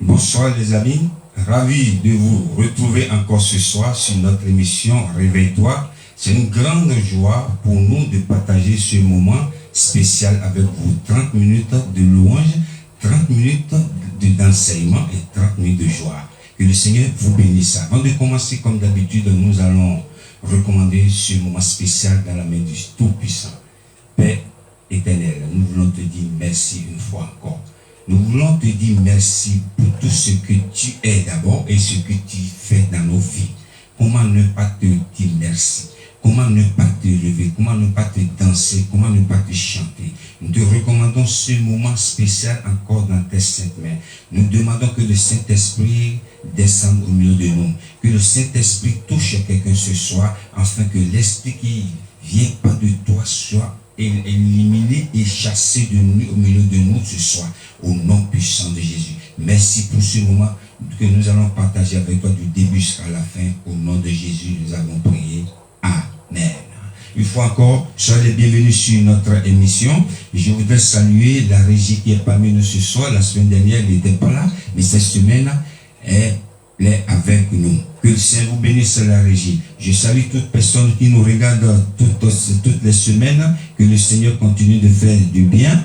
Bonsoir les amis, ravi de vous retrouver encore ce soir sur notre émission Réveille-toi. C'est une grande joie pour nous de partager ce moment spécial avec vous. 30 minutes de louange, 30 minutes d'enseignement et 30 minutes de joie. Que le Seigneur vous bénisse. Avant de commencer, comme d'habitude, nous allons recommander ce moment spécial dans la main du Tout-Puissant. Père éternel, nous voulons te dire merci une fois encore. Nous voulons te dire merci pour tout ce que tu es d'abord et ce que tu fais dans nos vies. Comment ne pas te dire merci? Comment ne pas te lever? Comment ne pas te danser? Comment ne pas te chanter? Nous te recommandons ce moment spécial encore dans tes saintes mains. Nous demandons que le Saint-Esprit descende au milieu de nous. Que le Saint-Esprit touche quelqu'un ce soir afin que l'esprit qui vient pas de toi soit éliminé et chassé de nous, au milieu de nous ce soir, au nom puissant de Jésus. Merci pour ce moment que nous allons partager avec toi du début jusqu'à la fin. Au nom de Jésus, nous avons prié. Amen. Une fois encore, soyez les bienvenus sur notre émission. Je voudrais saluer la régie qui est parmi nous ce soir. La semaine dernière, elle n'était pas là, mais cette semaine, elle est avec nous. Que le Seigneur vous bénisse la régie. Je salue toute personne qui nous regarde toutes les semaines. Que le Seigneur continue de faire du bien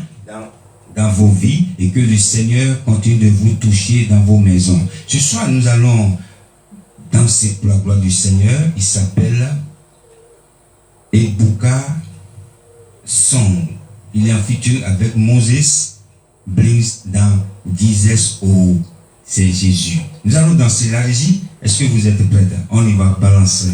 dans vos vies et que le Seigneur continue de vous toucher dans vos maisons. Ce soir, nous allons danser pour la gloire du Seigneur. Il s'appelle Ebuka Song. Il est en featuring avec Moses Blings dans Jesus Oh, c'est Jésus. Nous allons danser la régie. Est-ce que vous êtes prêts? On y va balancer.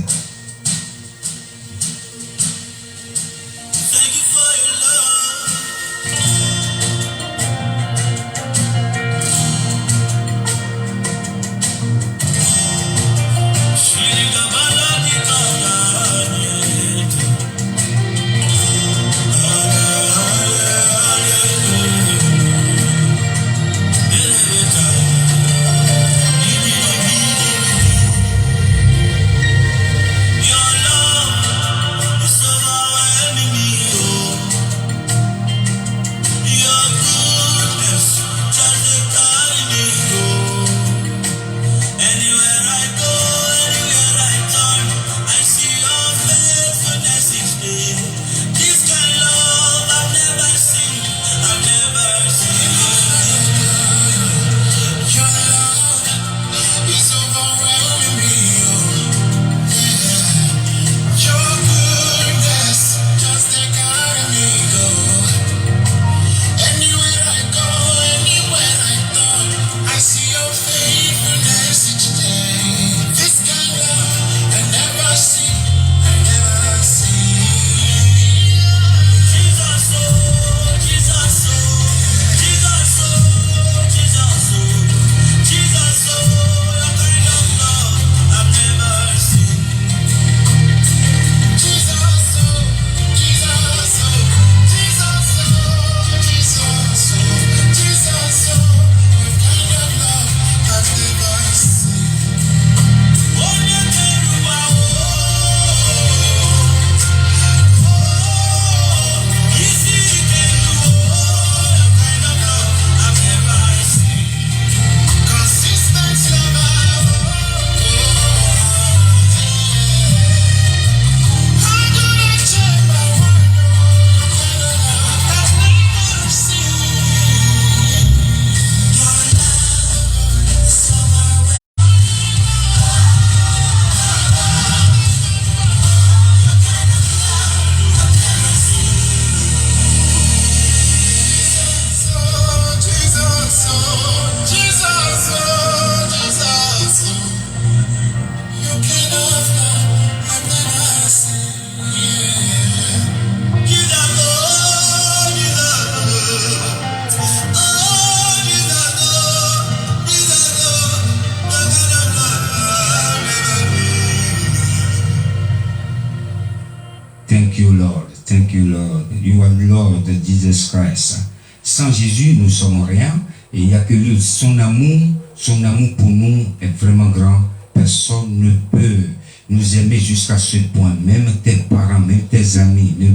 Thank you, Lord. Thank you, Lord. You are Lord Jesus Christ. Sans Jésus, nous sommes rien. Et il n'y a que lui. Son amour pour nous est vraiment grand. Personne ne peut nous aimer jusqu'à ce point. Même tes parents, même tes amis ne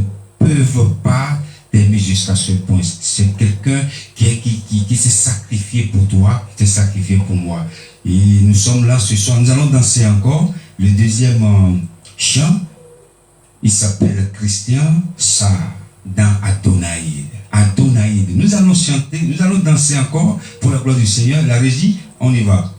peuvent pas t'aimer jusqu'à ce point. C'est quelqu'un qui s'est sacrifié sacrifié pour toi, t'es sacrifié pour moi. Et nous sommes là ce soir, nous allons danser encore. Le deuxième chant, il s'appelle Christian Sarr dans Adonai. Adonai. Nous allons chanter, nous allons danser encore pour la gloire du Seigneur. La régie, on y va.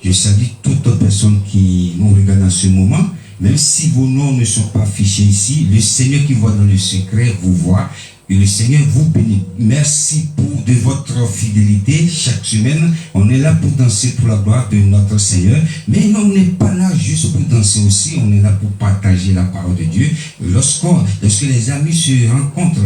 Je salue toutes les personnes qui nous regardent en ce moment. Même si vos noms ne sont pas affichés ici, le Seigneur qui voit dans le secret vous voit. Et le Seigneur vous bénit. Merci de votre fidélité. Chaque semaine, on est là pour danser pour la gloire de notre Seigneur. Mais on n'est pas là juste pour danser aussi. On est là pour partager la parole de Dieu. Lorsque les amis se rencontrent,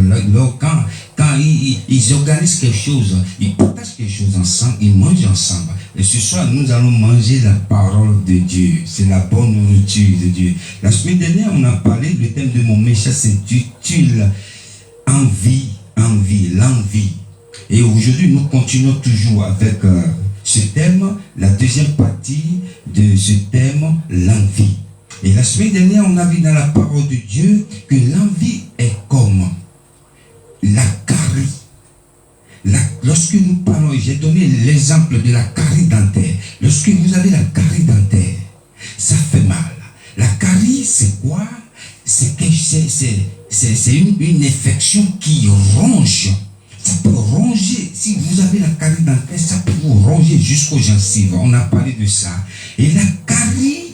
quand ils organisent quelque chose, ils partagent quelque chose ensemble, ils mangent ensemble. Et ce soir, nous allons manger la parole de Dieu. C'est la bonne nourriture de Dieu. La semaine dernière, on a parlé, le thème de mon message s'intitule Envie, l'envie. Et aujourd'hui, nous continuons toujours avec ce thème, la deuxième partie de ce thème, l'envie. Et la semaine dernière, on a vu dans la parole de Dieu que l'envie est comme la carie. Lorsque nous parlons, j'ai donné l'exemple de la carie dentaire. Lorsque vous avez la carie dentaire, ça fait mal. La carie, c'est quoi? C'est une infection qui ronge. Ça peut ronger. Si vous avez la carie dentaire, ça peut vous ronger jusqu'aux gencives. On a parlé de ça. Et la carie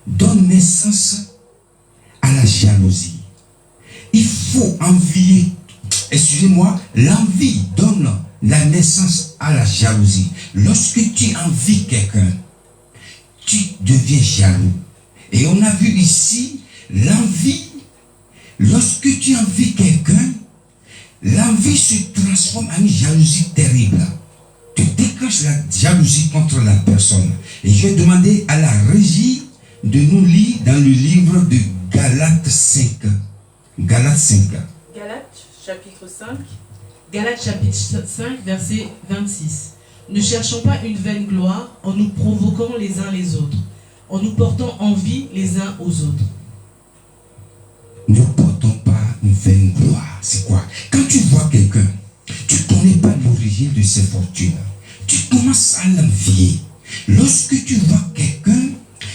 donne naissance à la jalousie. Il faut envier. Excusez-moi, l'envie donne la naissance à la jalousie. Lorsque tu envies quelqu'un, tu deviens jaloux. Et on a vu ici l'envie. Lorsque tu envies quelqu'un, l'envie se transforme en une jalousie terrible. Tu déclenches la jalousie contre la personne. Et je vais demander à la régie de nous lire dans le livre de Galates 5. Galates 5. Galates chapitre 5. Galates chapitre 5, verset 26. Ne cherchons pas une vaine gloire en nous provoquant les uns les autres, en nous portant envie les uns aux autres. Ne portons pas une vaine gloire. C'est quoi? Quand tu vois quelqu'un, tu ne connais pas l'origine de ses fortunes. Tu commences à l'envier. Lorsque tu vois quelqu'un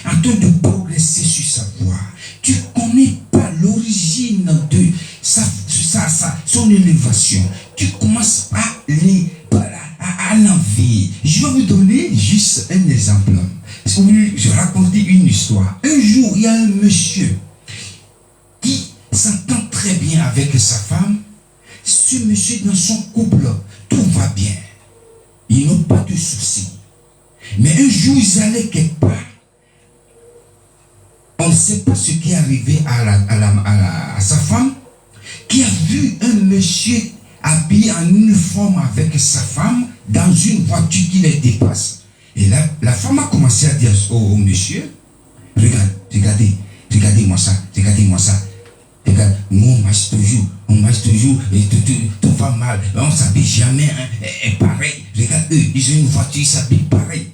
en train de progresser sur sa voie, tu ne connais pas l'origine de son élévation. Tu commences à l'envier. Je vais vous donner juste un exemple. Je vais raconter une histoire. Un jour, il y a un monsieur qui s'entend très bien avec sa femme. Ce monsieur, dans son couple, tout va bien. Ils n'ont pas de soucis. Mais un jour, ils allaient quelque part. On ne sait pas ce qui est arrivé à sa femme, qui a vu un monsieur habillé en uniforme avec sa femme dans une voiture qui les dépasse. Et là, la femme a commencé à dire au monsieur, regardez-moi ça, regardez-moi ça. Regarde, nous on marche toujours, et tout va mal, on ne s'habille jamais pareil. Regarde, eux, ils ont une voiture, ils s'habillent pareil.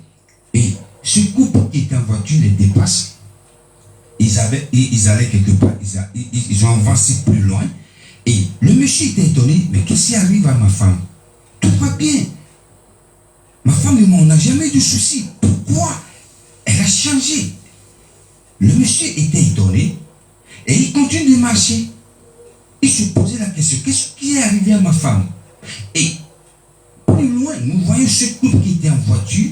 Et ce couple qui est en voiture les dépasse. Ils allaient quelque part, ils ont avancé plus loin. Et le monsieur était étonné, mais qu'est-ce qui arrive à ma femme? Tout va bien. Ma femme et moi, on n'a jamais eu de soucis. Pourquoi? Elle a changé. Le monsieur était étonné et il continue de marcher. Il se posait la question, qu'est-ce qui est arrivé à ma femme? Et plus loin, nous voyons ce couple qui était en voiture,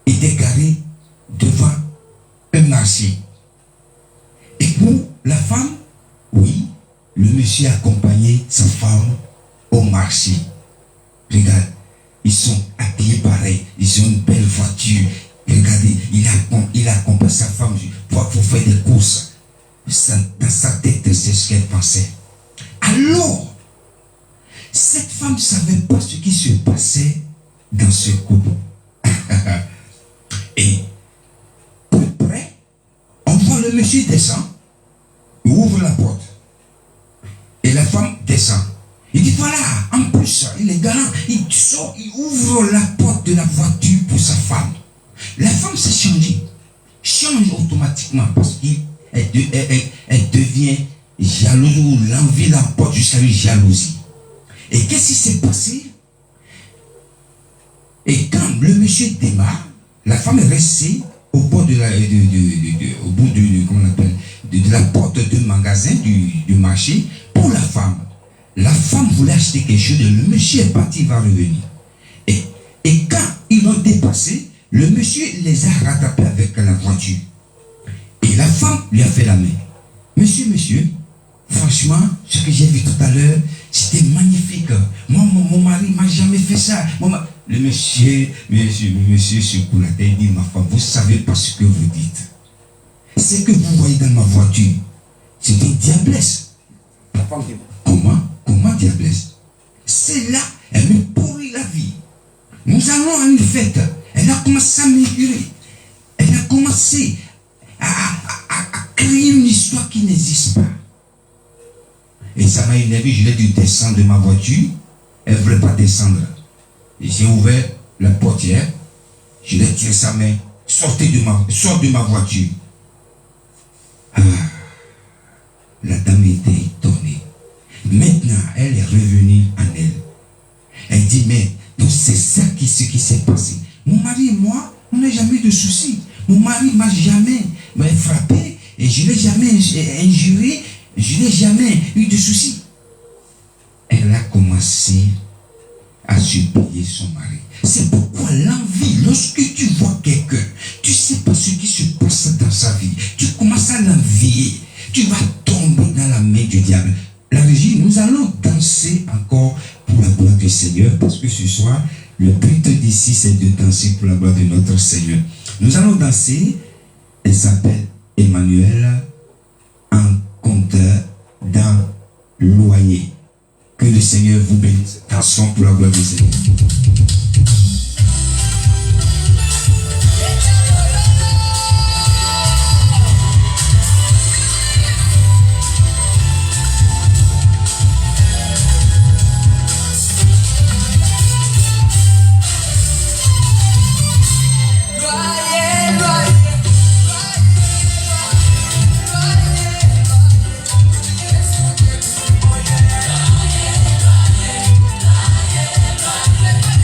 était garé devant un marché. Et pour la femme, oui, le monsieur a accompagné sa femme au marché. Regarde, ils sont habillés pareil, ils ont une belle voiture. Regardez, il a accompagné sa femme pour faire des courses. Dans sa tête, c'est ce qu'elle pensait. Alors, cette femme ne savait pas ce qui se passait dans ce couple. Et peu près, on voit le monsieur descend, il ouvre la porte. Et la femme descend. Il dit voilà, en plus, il est galant. Il sort, il ouvre la porte de la voiture pour sa femme. La femme s'est changée. Change automatiquement parce qu'elle devient jalouse ou l'envie l'emporte jusqu'à une jalousie. Et qu'est-ce qui s'est passé? Et quand le monsieur démarre, la femme est restée au bord de la porte de magasin du marché pour la femme. La femme voulait acheter quelque chose, le monsieur est parti, il va revenir. Et quand ils l'ont dépassé, le monsieur les a rattrapés avec la voiture. Et la femme lui a fait la main. Monsieur, franchement, ce que j'ai vu tout à l'heure, c'était magnifique. Moi, mon mari m'a jamais fait ça. Le monsieur secoue la tête et dit, ma femme, vous savez pas ce que vous dites. Ce que vous voyez dans ma voiture, c'est une diablesse. La femme dit, comment diablesse? C'est là, elle me pourrit la vie. Nous allons à une fête. Elle a commencé à m'épurer. Elle a commencé à créer une histoire qui n'existe pas. Et ça m'a énervé, je lui ai dit, descends de ma voiture. Elle ne voulait pas descendre. Et j'ai ouvert la portière. Je lui ai tiré sa main. Sors de ma voiture. La dame était étonnée. Maintenant, elle est revenue en elle. dit, mais donc c'est ça ce qui s'est passé. Mon mari et moi, on n'a jamais eu de soucis. Mon mari m'a jamais frappé et je ne l'ai jamais injuré, je n'ai jamais eu de soucis. Elle a commencé à supplier son mari. C'est pourquoi l'envie, lorsque tu vois quelqu'un, tu ne sais pas ce qui se passe dans sa vie, tu commences à l'envier, tu vas tomber dans la main du diable. La régie, nous allons danser encore pour la gloire du Seigneur, parce que ce soir, le but d'ici, c'est de danser pour la gloire de notre Seigneur. Nous allons danser, elle s'appelle Emmanuel, un conteur d'un loyer. Que le Seigneur vous bénisse. Dansons pour la gloire du Seigneur. Yeah.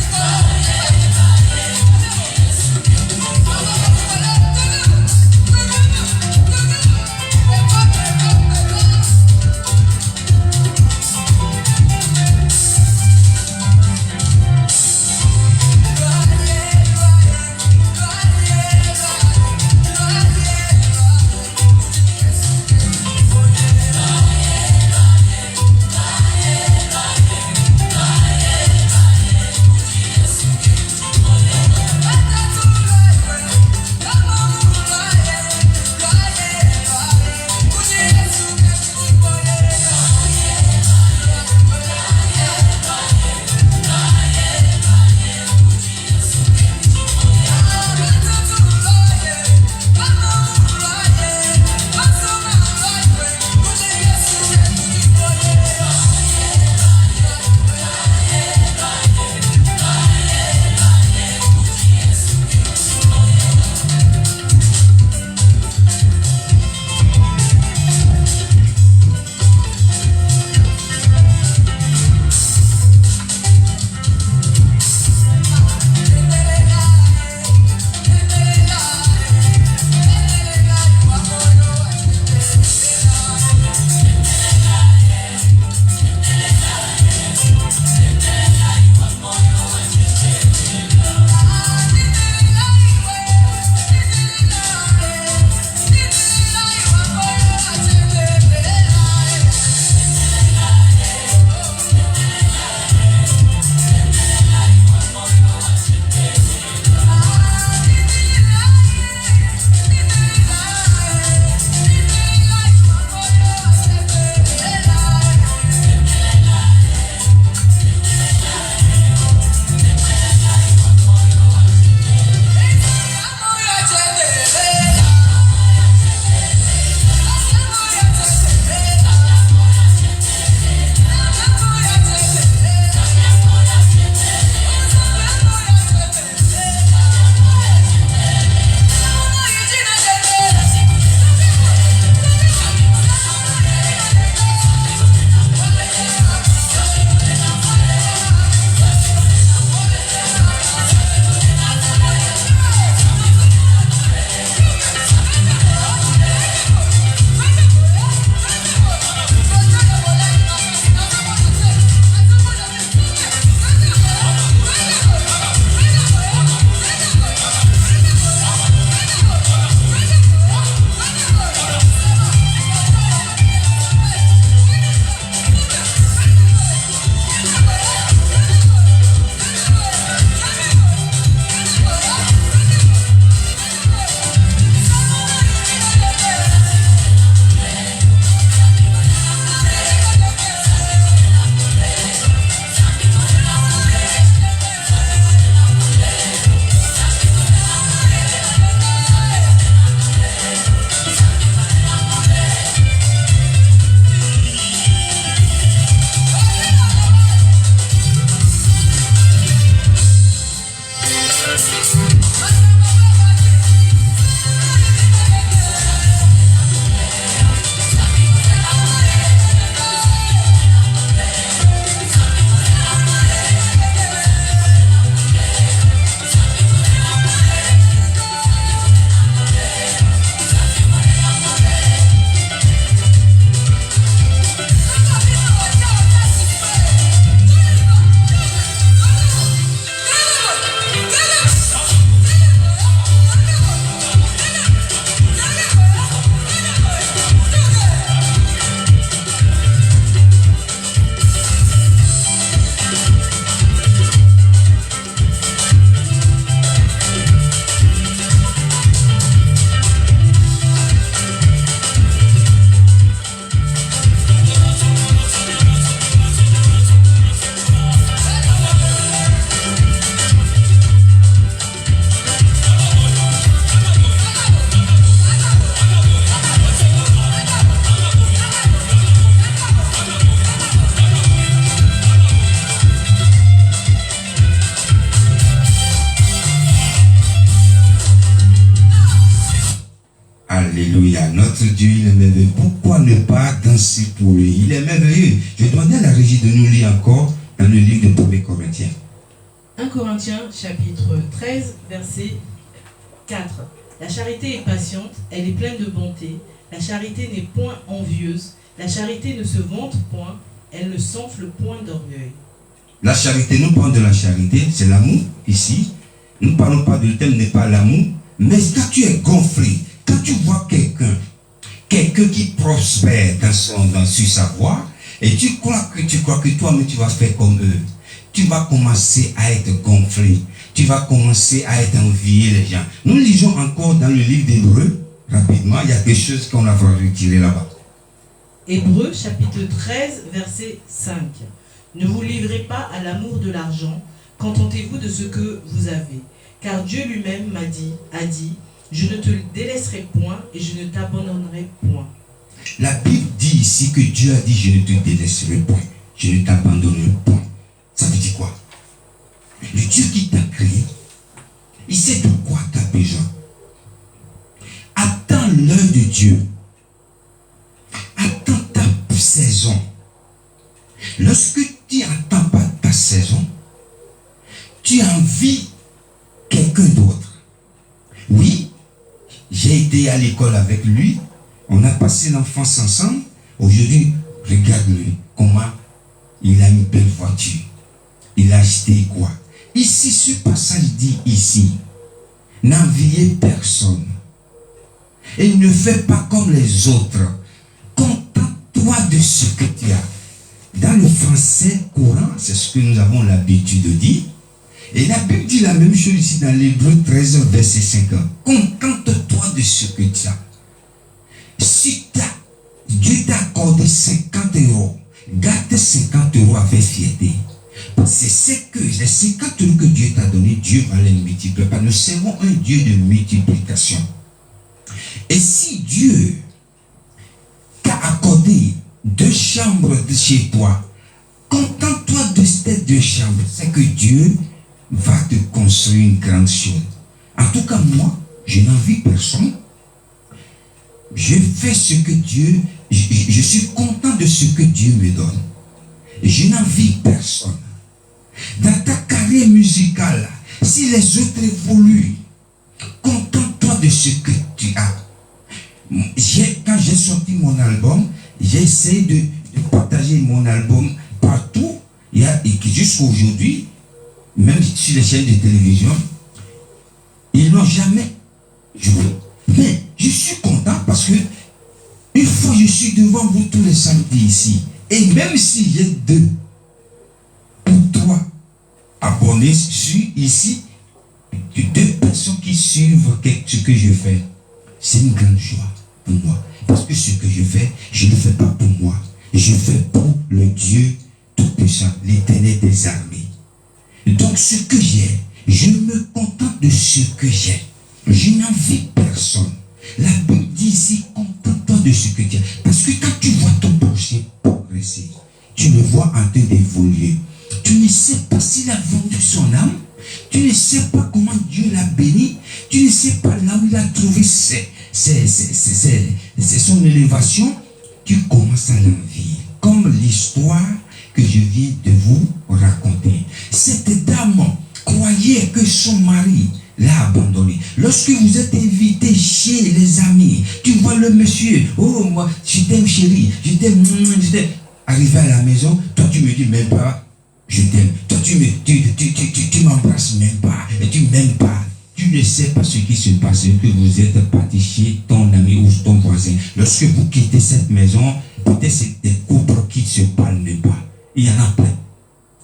Alléluia. Notre Dieu, il est merveilleux. Pourquoi ne pas danser pour lui? Il est merveilleux. Je vais demander à la régie de nous lire encore dans le livre de 1 Corinthiens. 1 Corinthiens, chapitre 13, verset 4. La charité est patiente, elle est pleine de bonté. La charité n'est point envieuse. La charité ne se vante point, elle ne s'enfle point d'orgueil. La charité, nous parlons de la charité, c'est l'amour ici. Nous ne parlons pas, le thème n'est pas l'amour. Mais quand tu es gonflé, quand tu vois quelqu'un qui prospère sur sa voie, et tu crois que toi-même tu vas faire comme eux, tu vas commencer à être gonflé, tu vas commencer à être envié les gens. Nous lisons encore dans le livre d'Hébreux, rapidement, il y a quelque chose qu'on a retiré là-bas. Hébreux, chapitre 13, verset 5. Ne vous livrez pas à l'amour de l'argent, contentez-vous de ce que vous avez. Car Dieu lui-même a dit, je ne te délaisserai point et je ne t'abandonnerai point. La Bible dit ici que Dieu a dit, je ne te délaisserai point, je ne t'abandonnerai point. Ça veut dire quoi? Le Dieu qui t'a créé, il sait de quoi tu as besoin. Attends l'heure de Dieu. Attends ta saison. Lorsque tu n'attends pas ta saison, tu envies quelqu'un d'autre. Oui, j'ai été à l'école avec lui, on a passé l'enfance ensemble. Aujourd'hui, regarde-le, comment il a une belle voiture. Il a acheté quoi? Ici, ce passage dit ici, n'enviez personne. Et ne fais pas comme les autres. Contente-toi de ce que tu as. Dans le français courant, c'est ce que nous avons l'habitude de dire. Et la Bible dit la même chose ici dans l'Hébreux 13, verset 5. Contente-toi de ce que tu as. Si Dieu t'a accordé 50 euros, garde 50 euros avec fierté. C'est que les 50 euros que Dieu t'a donné, Dieu va les multiplier. Nous servons un Dieu de multiplication. Et si Dieu t'a accordé 2 chambres de chez toi, contente-toi de ces 2 chambres. C'est que Dieu va te construire une grande chose. En tout cas, moi, je n'envie personne. Je fais ce que Dieu, je suis content de ce que Dieu me donne. Je n'envie personne. Dans ta carrière musicale, si les autres évoluent, contente-toi de ce que tu as. Quand j'ai sorti mon album, j'ai essayé de partager mon album partout. Et jusqu'à aujourd'hui, même sur les chaînes de télévision, ils n'ont jamais joué. Mais je suis content parce que une fois je suis devant vous tous les samedis ici. Et même si j'ai 2 ou 3 abonnés ici, 2 personnes qui suivent ce que je fais, c'est une grande joie pour moi. Parce que ce que je fais, je ne le fais pas pour moi. Je fais pour le Dieu Tout-Puissant, l'Éternel des armées. Donc ce que j'ai, je me contente de ce que j'ai. Je n'envie personne. La Bible dit ici, contente-toi de ce que tu as. Parce que quand tu vois ton prochain progresser, tu le vois en train d'évoluer. Tu ne sais pas s'il a vendu son âme. Tu ne sais pas comment Dieu l'a béni. Tu ne sais pas là où il a trouvé son élévation. Tu commences à l'envier. Comme l'histoire que je viens de vous raconter. Cette dame croyait que son mari l'a abandonné. Lorsque vous êtes invité chez les amis, tu vois le monsieur, oh moi, je t'aime chérie, je t'aime. Arrivé à la maison, toi tu me dis même pas, je t'aime. Toi tu m'embrasses même pas, et tu m'aimes pas. Tu ne sais pas ce qui se passe, que vous êtes parti chez ton ami ou ton voisin. Lorsque vous quittez cette maison, peut-être c'est des couples qui ne se parlent même pas. Il y en a plein.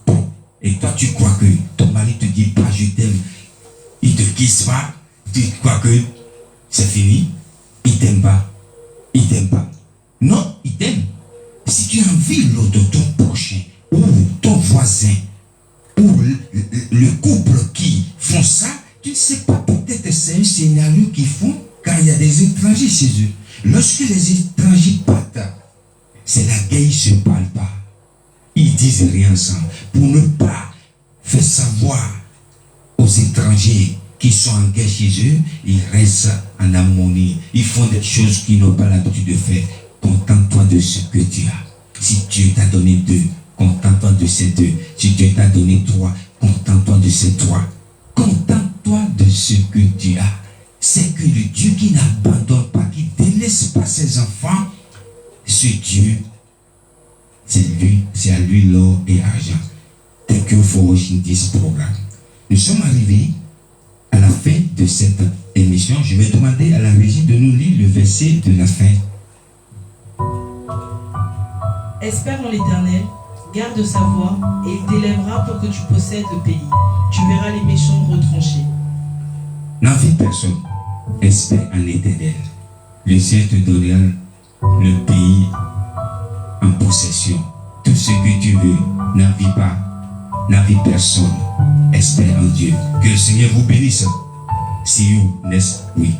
Bon. Et toi tu crois que ton mari te dit pas je t'aime. Il te quitte pas, tu crois que c'est fini, il t'aime pas, Non, il t'aime. Si tu envies l'autre, ton prochain, ou ton voisin, ou le couple qui font ça, tu ne sais pas, peut-être c'est un scénario qu'ils font quand il y a des étrangers chez eux. Lorsque les étrangers partent, c'est la guerre, ils ne se parlent pas. Ils disent rien ensemble pour ne pas faire savoir aux étrangers qui sont en guerre chez eux, ils restent en harmonie. Ils font des choses qu'ils n'ont pas l'habitude de faire. Contente-toi de ce que tu as. Si Dieu t'a donné 2, contente-toi de ces 2. Si Dieu t'a donné 3, contente-toi de ces 3. Contente-toi de ce que tu as. C'est que le Dieu qui n'abandonne pas, qui ne délaisse pas ses enfants, ce Dieu, c'est à lui l'or et argent. Tel que faut rejeter ce programme. Nous sommes arrivés à la fin de cette émission. Je vais demander à la régie de nous lire le verset de la fin. Espère en l'Éternel, garde sa voie, et il t'élèvera pour que tu possèdes le pays. Tu verras les méchants retranchés. N'envie personne, espère en l'Éternel. Le ciel te donnera le pays en possession. Tout ce que tu veux, n'envie pas, n'envie personne, espère en Dieu. Que le Seigneur vous bénisse. See you next week.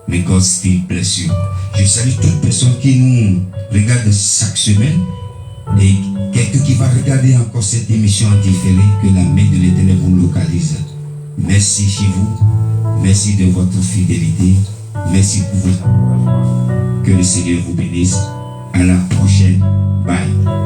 May God still bless you. Je salue toute personne qui nous regarde chaque semaine et quelqu'un qui va regarder encore cette émission en différé, que la main de l'Éternel vous localise. Merci chez vous. Merci de votre fidélité. Merci pour vos encouragements. Que le Seigneur vous bénisse. À la prochaine. Bye.